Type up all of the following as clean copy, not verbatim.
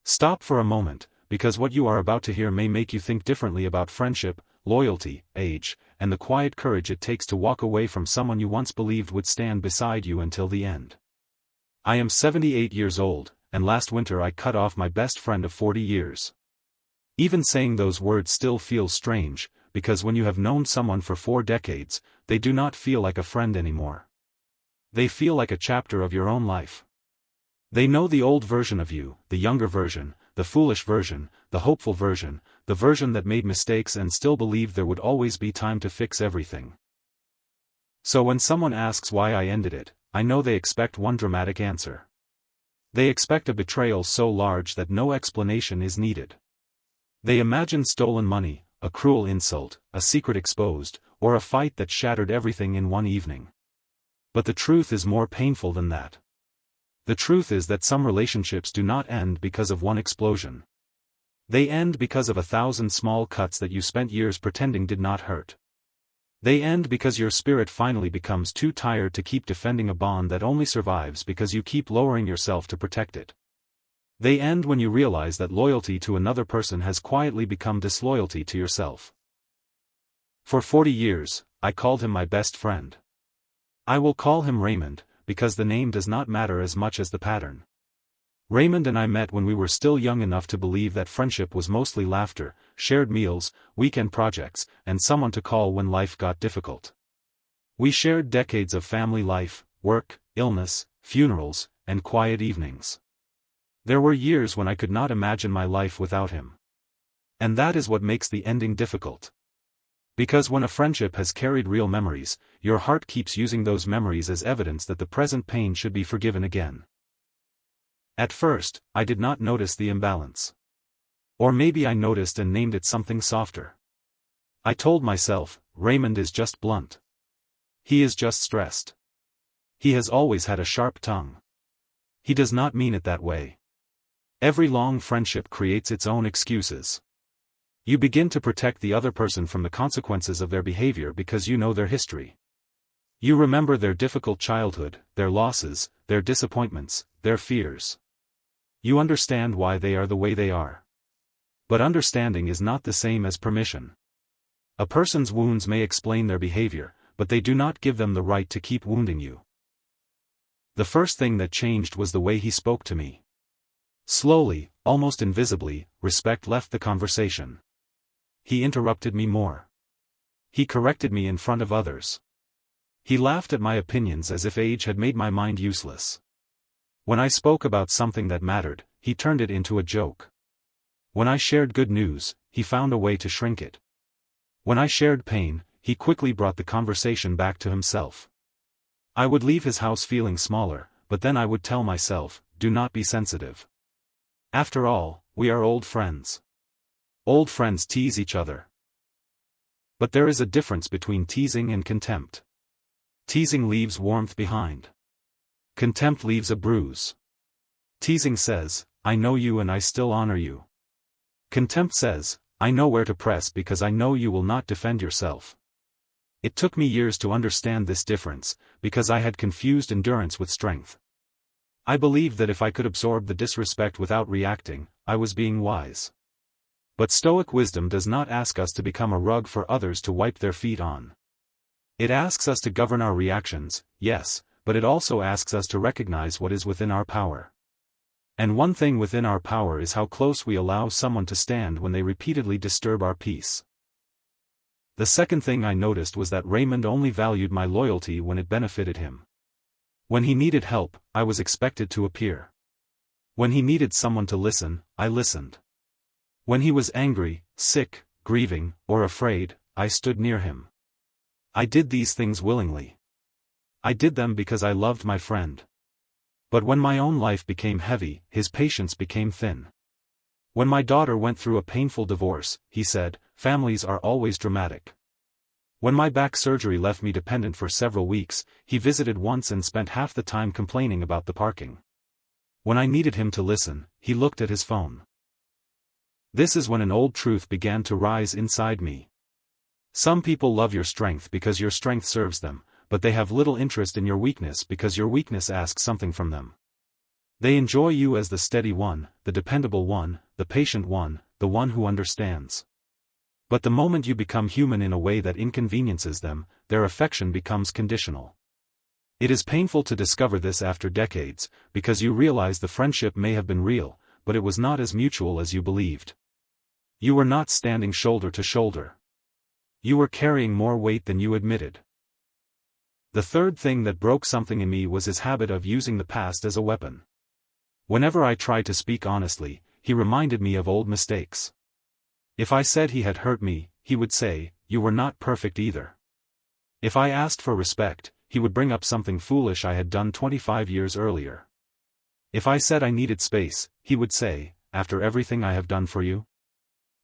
Stop for a moment, because what you are about to hear may make you think differently about friendship, loyalty, age, and the quiet courage it takes to walk away from someone you once believed would stand beside you until the end. I am 78 years old, and last winter I cut off my best friend of 40 years. Even saying those words still feels strange, because when you have known someone for 4 decades, they do not feel like a friend anymore. They feel like a chapter of your own life. They know the old version of you, the younger version, the foolish version, the hopeful version, the version that made mistakes and still believed there would always be time to fix everything. So when someone asks why I ended it, I know they expect one dramatic answer. They expect a betrayal so large that no explanation is needed. They imagine stolen money, a cruel insult, a secret exposed, or a fight that shattered everything in one evening. But the truth is more painful than that. The truth is that some relationships do not end because of one explosion. They end because of 1,000 small cuts that you spent years pretending did not hurt. They end because your spirit finally becomes too tired to keep defending a bond that only survives because you keep lowering yourself to protect it. They end when you realize that loyalty to another person has quietly become disloyalty to yourself. For 40 years, I called him my best friend. I will call him Raymond, because the name does not matter as much as the pattern. Raymond and I met when we were still young enough to believe that friendship was mostly laughter, shared meals, weekend projects, and someone to call when life got difficult. We shared decades of family life, work, illness, funerals, and quiet evenings. There were years when I could not imagine my life without him. And that is what makes the ending difficult. Because when a friendship has carried real memories, your heart keeps using those memories as evidence that the present pain should be forgiven again. At first, I did not notice the imbalance. Or maybe I noticed and named it something softer. I told myself, Raymond is just blunt. He is just stressed. He has always had a sharp tongue. He does not mean it that way. Every long friendship creates its own excuses. You begin to protect the other person from the consequences of their behavior because you know their history. You remember their difficult childhood, their losses, their disappointments, their fears. You understand why they are the way they are. But understanding is not the same as permission. A person's wounds may explain their behavior, but they do not give them the right to keep wounding you. The first thing that changed was the way he spoke to me. Slowly, almost invisibly, respect left the conversation. He interrupted me more. He corrected me in front of others. He laughed at my opinions as if age had made my mind useless. When I spoke about something that mattered, he turned it into a joke. When I shared good news, he found a way to shrink it. When I shared pain, he quickly brought the conversation back to himself. I would leave his house feeling smaller, but then I would tell myself, do not be sensitive. After all, we are old friends. Old friends tease each other. But there is a difference between teasing and contempt. Teasing leaves warmth behind. Contempt leaves a bruise. Teasing says, I know you and I still honor you. Contempt says, I know where to press because I know you will not defend yourself. It took me years to understand this difference, because I had confused endurance with strength. I believed that if I could absorb the disrespect without reacting, I was being wise. But Stoic wisdom does not ask us to become a rug for others to wipe their feet on. It asks us to govern our reactions, yes, but it also asks us to recognize what is within our power. And one thing within our power is how close we allow someone to stand when they repeatedly disturb our peace. The second thing I noticed was that Raymond only valued my loyalty when it benefited him. When he needed help, I was expected to appear. When he needed someone to listen, I listened. When he was angry, sick, grieving, or afraid, I stood near him. I did these things willingly. I did them because I loved my friend. But when my own life became heavy, his patience became thin. When my daughter went through a painful divorce, he said, families are always dramatic. When my back surgery left me dependent for several weeks, he visited once and spent half the time complaining about the parking. When I needed him to listen, he looked at his phone. This is when an old truth began to rise inside me. Some people love your strength because your strength serves them, but they have little interest in your weakness because your weakness asks something from them. They enjoy you as the steady one, the dependable one, the patient one, the one who understands. But the moment you become human in a way that inconveniences them, their affection becomes conditional. It is painful to discover this after decades, because you realize the friendship may have been real, but it was not as mutual as you believed. You were not standing shoulder to shoulder. You were carrying more weight than you admitted. The third thing that broke something in me was his habit of using the past as a weapon. Whenever I tried to speak honestly, he reminded me of old mistakes. If I said he had hurt me, he would say, "You were not perfect either." If I asked for respect, he would bring up something foolish I had done 25 years earlier. If I said I needed space, he would say, "After everything I have done for you?"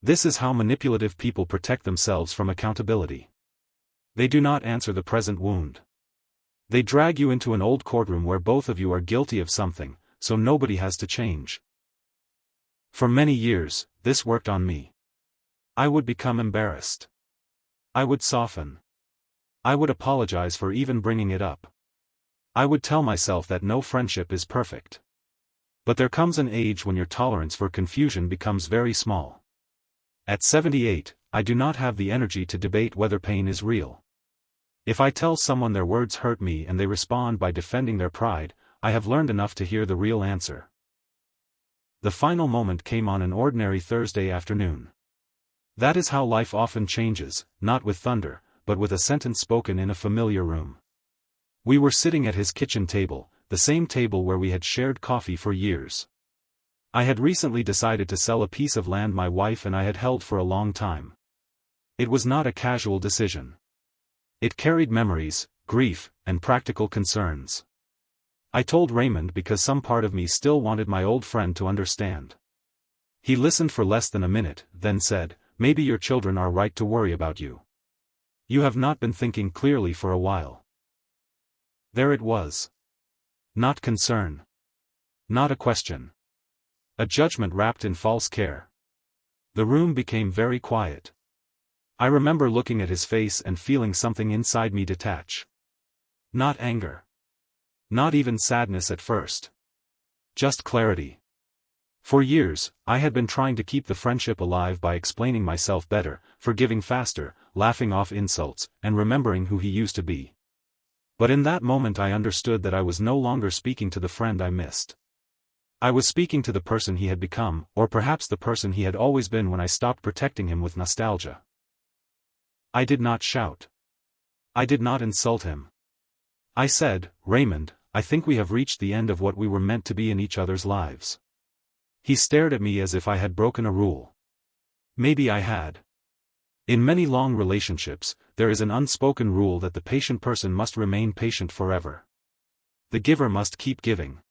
This is how manipulative people protect themselves from accountability. They do not answer the present wound. They drag you into an old courtroom where both of you are guilty of something, so nobody has to change. For many years, this worked on me. I would become embarrassed. I would soften. I would apologize for even bringing it up. I would tell myself that no friendship is perfect. But there comes an age when your tolerance for confusion becomes very small. At 78, I do not have the energy to debate whether pain is real. If I tell someone their words hurt me and they respond by defending their pride, I have learned enough to hear the real answer. The final moment came on an ordinary Thursday afternoon. That is how life often changes, not with thunder, but with a sentence spoken in a familiar room. We were sitting at his kitchen table, the same table where we had shared coffee for years. I had recently decided to sell a piece of land my wife and I had held for a long time. It was not a casual decision. It carried memories, grief, and practical concerns. I told Raymond because some part of me still wanted my old friend to understand. He listened for less than a minute, then said, "Maybe your children are right to worry about you. You have not been thinking clearly for a while." There it was. Not concern. Not a question. A judgment wrapped in false care. The room became very quiet. I remember looking at his face and feeling something inside me detach. Not anger. Not even sadness at first. Just clarity. For years, I had been trying to keep the friendship alive by explaining myself better, forgiving faster, laughing off insults, and remembering who he used to be. But in that moment I understood that I was no longer speaking to the friend I missed. I was speaking to the person he had become, or perhaps the person he had always been when I stopped protecting him with nostalgia. I did not shout. I did not insult him. I said, "Raymond, I think we have reached the end of what we were meant to be in each other's lives." He stared at me as if I had broken a rule. Maybe I had. In many long relationships, there is an unspoken rule that the patient person must remain patient forever. The giver must keep giving.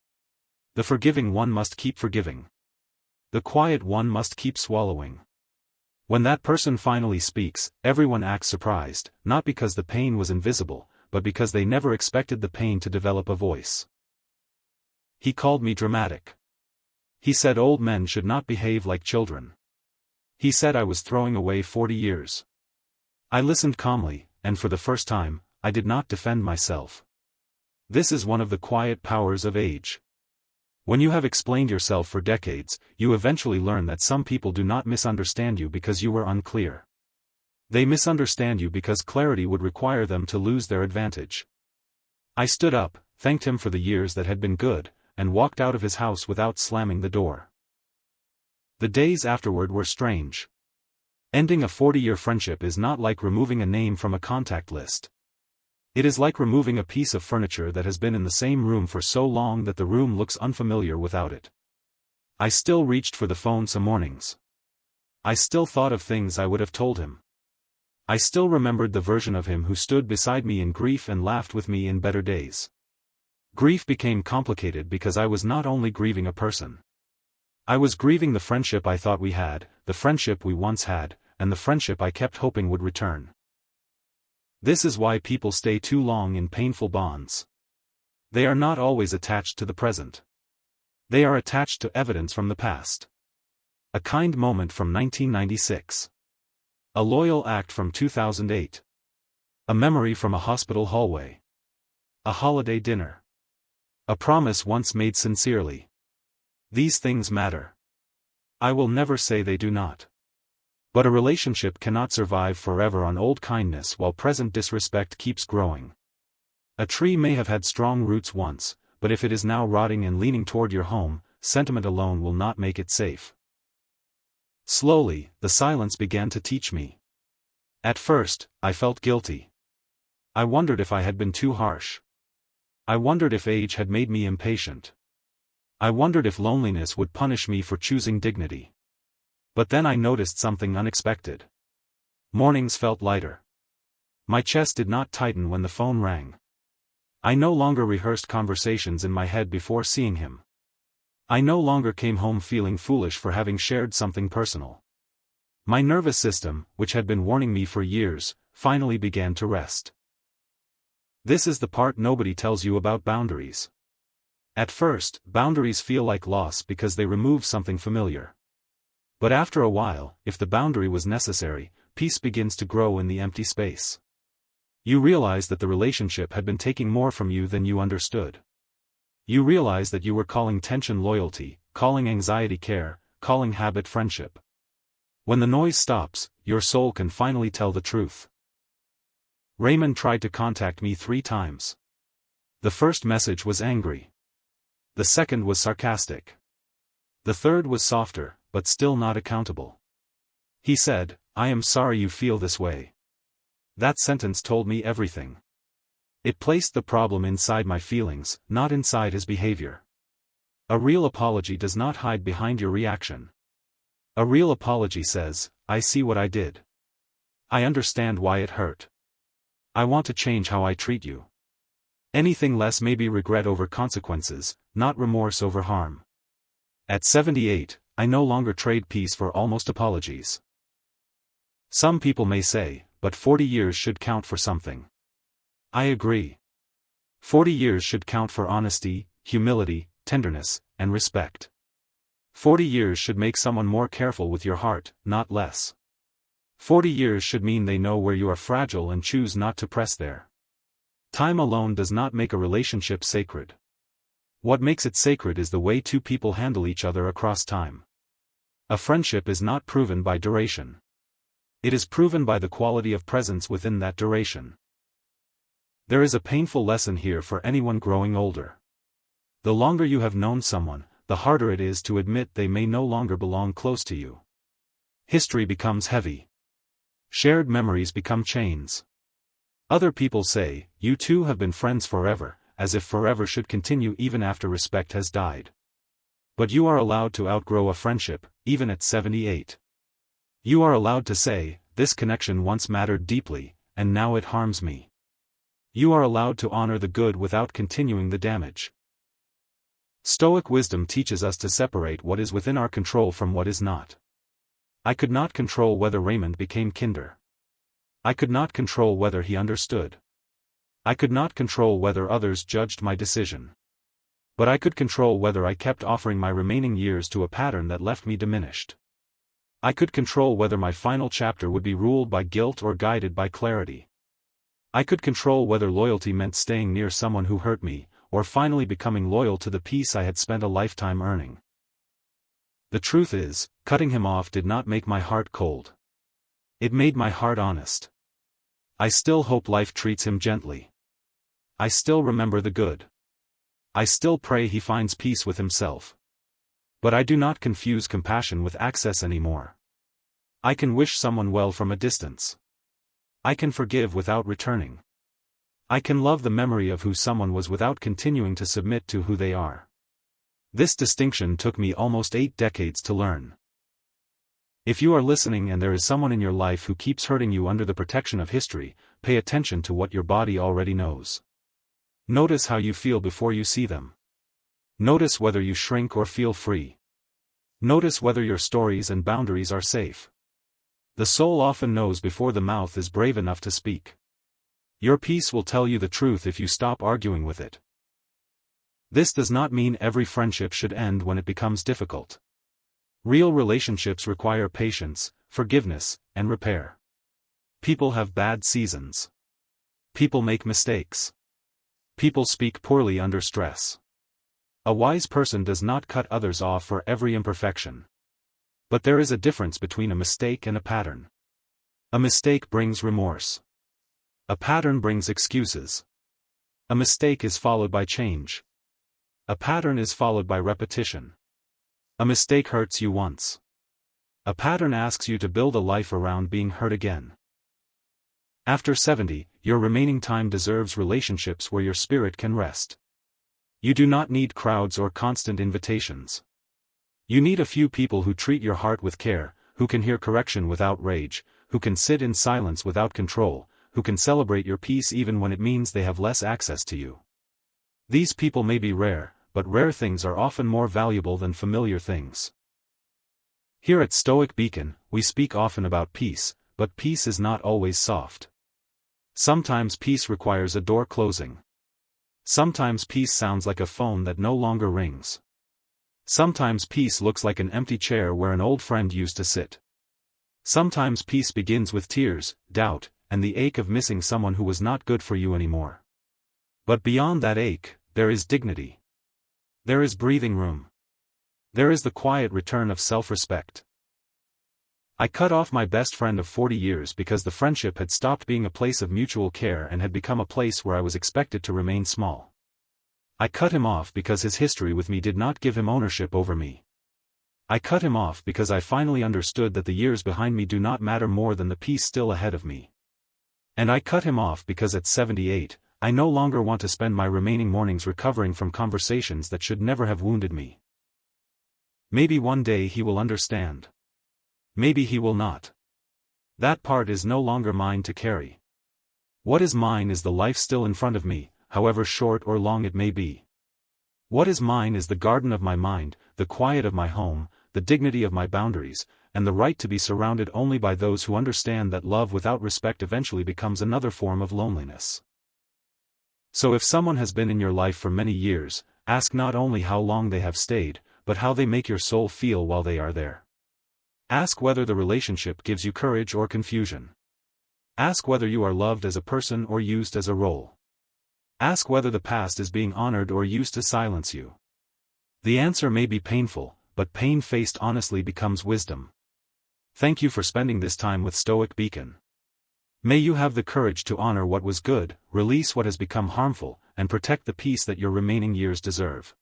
The forgiving one must keep forgiving. The quiet one must keep swallowing. When that person finally speaks, everyone acts surprised, not because the pain was invisible, but because they never expected the pain to develop a voice. He called me dramatic. He said old men should not behave like children. He said I was throwing away 40 years. I listened calmly, and for the first time, I did not defend myself. This is one of the quiet powers of age. When you have explained yourself for decades, you eventually learn that some people do not misunderstand you because you were unclear. They misunderstand you because clarity would require them to lose their advantage. I stood up, thanked him for the years that had been good, and walked out of his house without slamming the door. The days afterward were strange. Ending a 40-year friendship is not like removing a name from a contact list. It is like removing a piece of furniture that has been in the same room for so long that the room looks unfamiliar without it. I still reached for the phone some mornings. I still thought of things I would have told him. I still remembered the version of him who stood beside me in grief and laughed with me in better days. Grief became complicated because I was not only grieving a person. I was grieving the friendship I thought we had, the friendship we once had, and the friendship I kept hoping would return. This is why people stay too long in painful bonds. They are not always attached to the present. They are attached to evidence from the past. A kind moment from 1996. A loyal act from 2008. A memory from a hospital hallway. A holiday dinner. A promise once made sincerely. These things matter. I will never say they do not. But a relationship cannot survive forever on old kindness while present disrespect keeps growing. A tree may have had strong roots once, but if it is now rotting and leaning toward your home, sentiment alone will not make it safe. Slowly, the silence began to teach me. At first, I felt guilty. I wondered if I had been too harsh. I wondered if age had made me impatient. I wondered if loneliness would punish me for choosing dignity. But then I noticed something unexpected. Mornings felt lighter. My chest did not tighten when the phone rang. I no longer rehearsed conversations in my head before seeing him. I no longer came home feeling foolish for having shared something personal. My nervous system, which had been warning me for years, finally began to rest. This is the part nobody tells you about boundaries. At first, boundaries feel like loss because they remove something familiar. But after a while, if the boundary was necessary, peace begins to grow in the empty space. You realize that the relationship had been taking more from you than you understood. You realize that you were calling tension loyalty, calling anxiety care, calling habit friendship. When the noise stops, your soul can finally tell the truth. Raymond tried to contact me 3 times. The first message was angry. The second was sarcastic. The third was softer, but still not accountable. He said, "I am sorry you feel this way." That sentence told me everything. It placed the problem inside my feelings, not inside his behavior. A real apology does not hide behind your reaction. A real apology says, "I see what I did. I understand why it hurt. I want to change how I treat you." Anything less may be regret over consequences, not remorse over harm. At 78, I no longer trade peace for almost apologies. Some people may say, but 40 years should count for something. I agree. 40 years should count for honesty, humility, tenderness, and respect. 40 years should make someone more careful with your heart, not less. 40 years should mean they know where you are fragile and choose not to press there. Time alone does not make a relationship sacred. What makes it sacred is the way 2 people handle each other across time. A friendship is not proven by duration. It is proven by the quality of presence within that duration. There is a painful lesson here for anyone growing older. The longer you have known someone, the harder it is to admit they may no longer belong close to you. History becomes heavy. Shared memories become chains. Other people say, "You two have been friends forever," as if forever should continue even after respect has died. But you are allowed to outgrow a friendship, even at 78. You are allowed to say, "This connection once mattered deeply, and now it harms me." You are allowed to honor the good without continuing the damage. Stoic wisdom teaches us to separate what is within our control from what is not. I could not control whether Raymond became kinder. I could not control whether he understood. I could not control whether others judged my decision. But I could control whether I kept offering my remaining years to a pattern that left me diminished. I could control whether my final chapter would be ruled by guilt or guided by clarity. I could control whether loyalty meant staying near someone who hurt me, or finally becoming loyal to the peace I had spent a lifetime earning. The truth is, cutting him off did not make my heart cold. It made my heart honest. I still hope life treats him gently. I still remember the good. I still pray he finds peace with himself. But I do not confuse compassion with access anymore. I can wish someone well from a distance. I can forgive without returning. I can love the memory of who someone was without continuing to submit to who they are. This distinction took me almost 8 decades to learn. If you are listening and there is someone in your life who keeps hurting you under the protection of history, pay attention to what your body already knows. Notice how you feel before you see them. Notice whether you shrink or feel free. Notice whether your stories and boundaries are safe. The soul often knows before the mouth is brave enough to speak. Your peace will tell you the truth if you stop arguing with it. This does not mean every friendship should end when it becomes difficult. Real relationships require patience, forgiveness, and repair. People have bad seasons. People make mistakes. People speak poorly under stress. A wise person does not cut others off for every imperfection. But there is a difference between a mistake and a pattern. A mistake brings remorse. A pattern brings excuses. A mistake is followed by change. A pattern is followed by repetition. A mistake hurts you once. A pattern asks you to build a life around being hurt again. After 70, your remaining time deserves relationships where your spirit can rest. You do not need crowds or constant invitations. You need a few people who treat your heart with care, who can hear correction without rage, who can sit in silence without control, who can celebrate your peace even when it means they have less access to you. These people may be rare, but rare things are often more valuable than familiar things. Here at Stoic Beacon, we speak often about peace, but peace is not always soft. Sometimes peace requires a door closing. Sometimes peace sounds like a phone that no longer rings. Sometimes peace looks like an empty chair where an old friend used to sit. Sometimes peace begins with tears, doubt, and the ache of missing someone who was not good for you anymore. But beyond that ache, there is dignity. There is breathing room. There is the quiet return of self-respect. I cut off my best friend of 40 years because the friendship had stopped being a place of mutual care and had become a place where I was expected to remain small. I cut him off because his history with me did not give him ownership over me. I cut him off because I finally understood that the years behind me do not matter more than the peace still ahead of me. And I cut him off because at 78, I no longer want to spend my remaining mornings recovering from conversations that should never have wounded me. Maybe one day he will understand. Maybe he will not. That part is no longer mine to carry. What is mine is the life still in front of me, however short or long it may be. What is mine is the garden of my mind, the quiet of my home, the dignity of my boundaries, and the right to be surrounded only by those who understand that love without respect eventually becomes another form of loneliness. So if someone has been in your life for many years, ask not only how long they have stayed, but how they make your soul feel while they are there. Ask whether the relationship gives you courage or confusion. Ask whether you are loved as a person or used as a role. Ask whether the past is being honored or used to silence you. The answer may be painful, but pain faced honestly becomes wisdom. Thank you for spending this time with Stoic Beacon. May you have the courage to honor what was good, release what has become harmful, and protect the peace that your remaining years deserve.